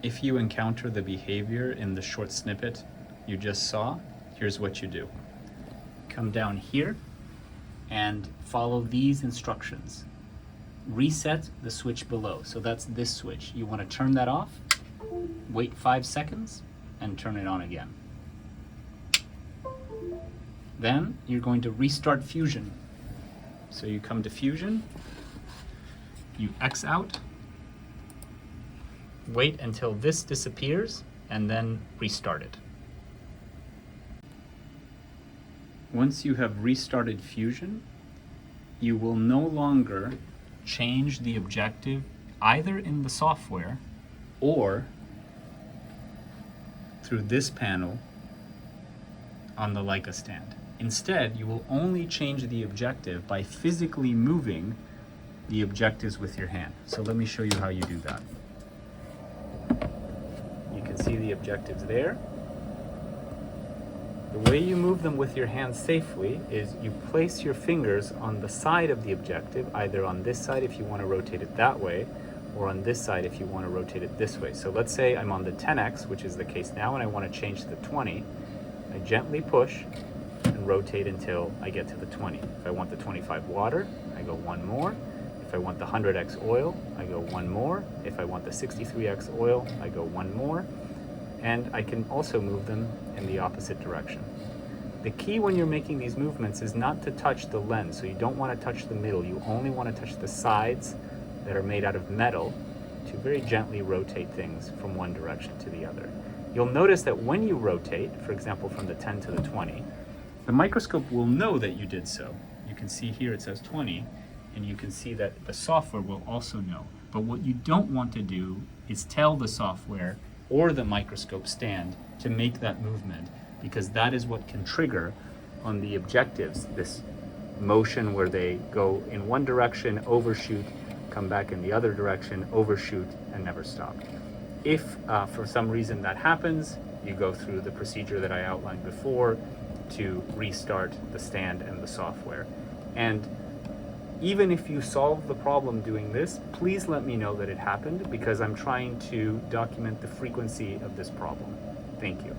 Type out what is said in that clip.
If you encounter the behavior in the short snippet you just saw, here's what you do. Come down here and follow these instructions. Reset the switch below. So that's this switch. You want to turn that off, wait 5 seconds, and turn it on again. Then you're going to restart Fusion. So you come to Fusion, you X out, wait until this disappears, and then restart it. Once you have restarted Fusion, you will no longer change the objective either in the software or through this panel on the Leica stand. Instead, you will only change the objective by physically moving the objectives with your hand. So let me show you how you do that. You can see the objectives there. The way you move them with your hand safely is you place your fingers on the side of the objective, either on this side if you want to rotate it that way, or on this side if you want to rotate it this way. So let's say I'm on the 10x, which is the case now, and I want to change to the 20. I gently push and rotate until I get to the 20. If I want the 25 water, I go one more. If I want the 100x oil, I go one more. If I want the 63x oil, I go one more. And I can also move them in the opposite direction. The key when you're making these movements is not to touch the lens. So you don't want to touch the middle. You only want to touch the sides that are made out of metal to very gently rotate things from one direction to the other. You'll notice that when you rotate, for example, from the 10 to the 20, the microscope will know that you did so. You can see here it says 20, and you can see that the software will also know. But what you don't want to do is tell the software or the microscope stand to make that movement, because that is what can trigger on the objectives this motion where they go in one direction, overshoot, come back in the other direction, overshoot, and never stop. If for some reason that happens, you go through the procedure that I outlined before to restart the stand and the software. And even if you solve the problem doing this, please let me know that it happened, because I'm trying to document the frequency of this problem. Thank you.